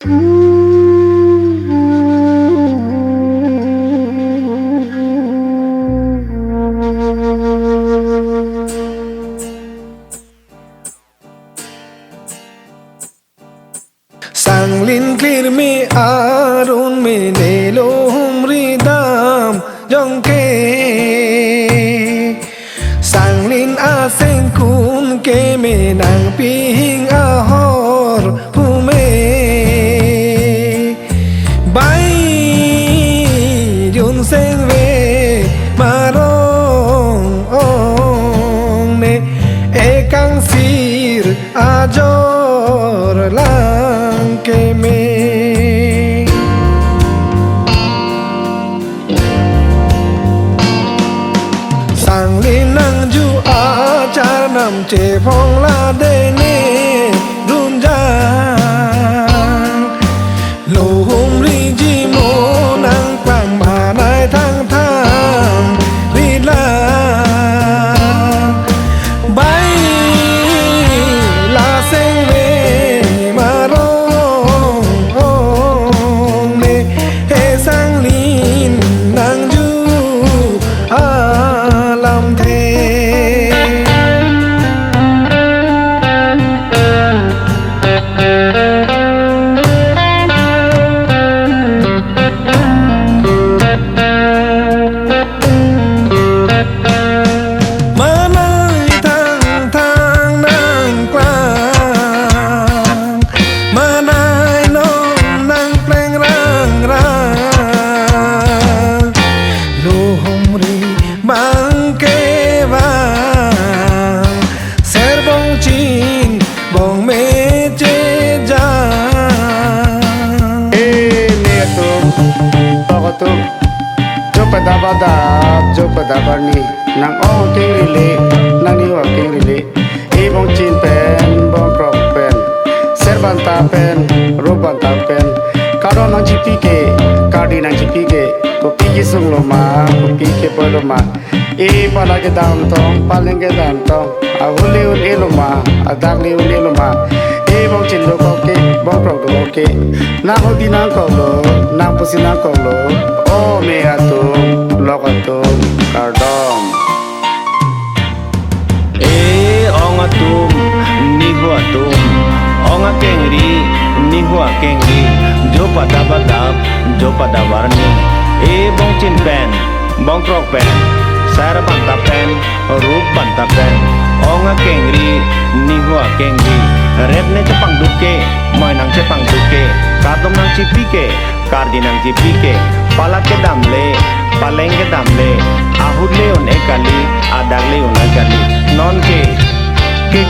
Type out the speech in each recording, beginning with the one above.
Sanglin clear me arun me nelom ridam jongke Sanglin aseng kun ke me nang ping ahor pume Bai yun seng ve marong ong ne ekang sir ajor lang ke me sang linh nang ju a char nam che phong la de ne run jang lo hum ri ji mo nang quang ma nai thang thang ri la bai la seng ve ma rong ong ne he sang linh nang ju a lam the Jo padabarni nang ong king rile nang niwa king rile ibong chin pen bong krok pen serbanta pen robanta pen karo nang jipike kadi nang jipike ko pigi sung lo ma ko pigi polo ma e pala ke dam tong paleng ke dam tong a huli un elo ma a dagli un elo ma e bong chin lo ko ke bong krok lo ke na hodi nang ko lo nang pusi nang ko lo o me atum lokatum kardom onga tum ni hua tum onga kengri ni hua kengri jo padabarni bong chin pen bong krok pen sara banta pen rup banta pen onga kengri ni hua kengri red ne chapang duke moi nang chapang duke kadom nang chipike kardi nang chipike palak ke damle paleng ke damle ahud le on ekali adag le on ekali non ke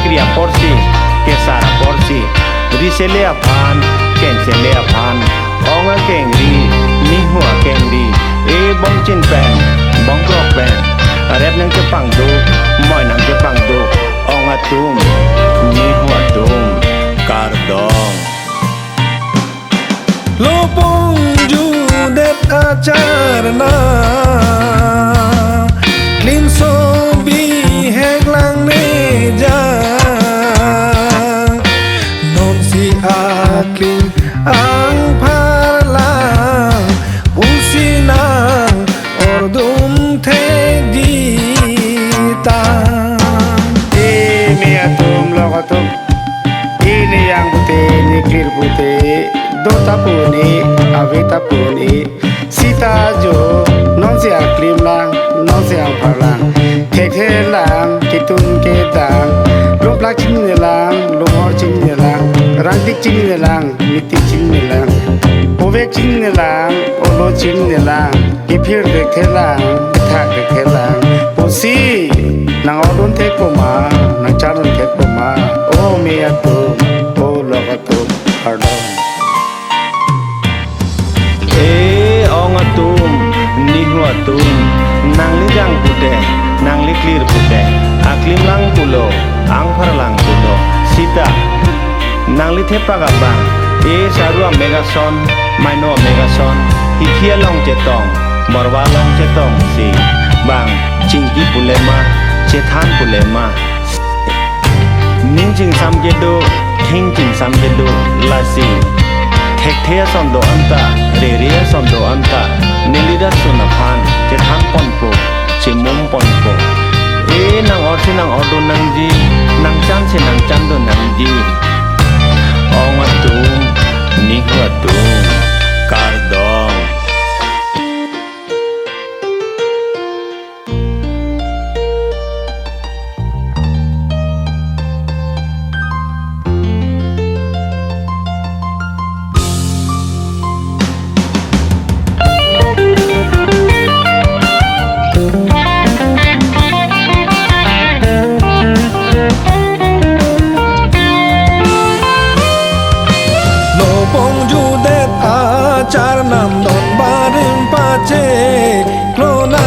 kriya porsi ke sara porsi risele aphan kensele aphan onga kengri ni hua kengri bong chin pen bong krok pen red nang chapang du moi nang chapang du onga tum ni hua tum kardong Lopong ju det achar na Lin so bi hek lang ne ja Non si akling ang parlang Pusi nang ordum te di ta me atum lokatum ini yang putih ni clear putih dota puni avita puni sita jo non se aklim lang non se aparlang ke lang kitun ke dang lum plak chin ne lang lum hor chin ne lang rang dik chin ne lang miti chin ne lang ovek chin ne lang olo chin ne lang kipir de ke lang thak de ke lang pusi nang odun te ko ma nang charun te ko ma o me atum o lokatum pardon onga tum ni hua tum nang li jang pute nang li clear pute aklim lang pulo ang lang pulo sita nang li thepa ga bang sarua megason maino megason hikhia long chetong morwa long chetong si bang chingki pulema chethan pulema ning jing sam gedo thing jing sam gedo lasi เทคเทียสอนโดอันตะเรียสอนโดอันตะนิลิดัสสุนพันจะทั้งปอนโปชิมุมปอนโปนางออสินางออดูนางจีนางจันสินางจันดูนางจีองอตุงนิหัวตุงการดอง Acar nam don barim pace klonang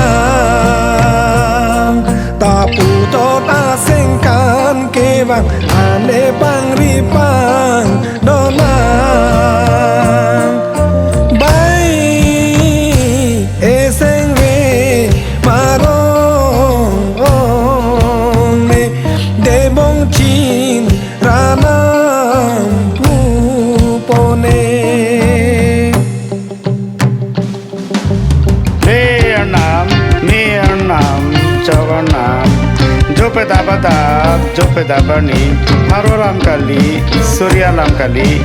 tapu tot asengkan kewang ane pangripang donang bai eseng we marong ne debong chin ranam pupone Jopedabani, Haroram Kali, Suryalam Kali,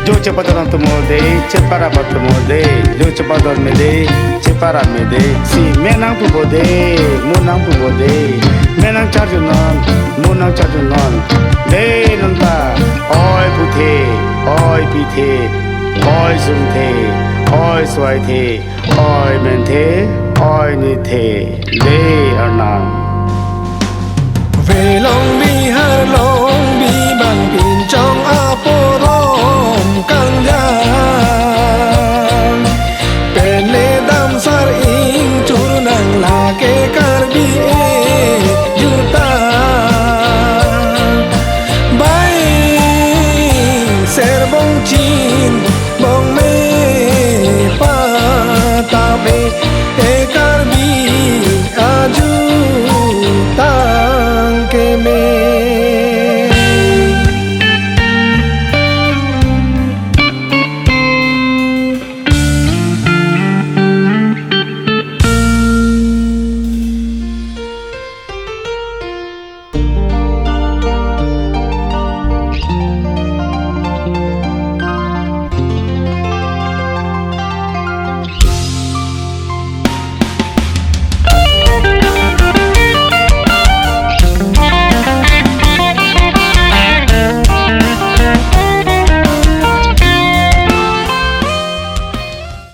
Jo Cepadon Tumode, Ceparapat Tumode, Jo Cepadon Mede, Cepara Mede, Si Menang Pubode, Munang Pubode, Menang Charjunon, Munang Charjunon, De Nanta, Oi Pute, Oi Pite, Oi Sumte, Oi Swaite, Oi Mente, Oi Nite, De Arnam. Về long bi har long bi bằng pin trong aporom căng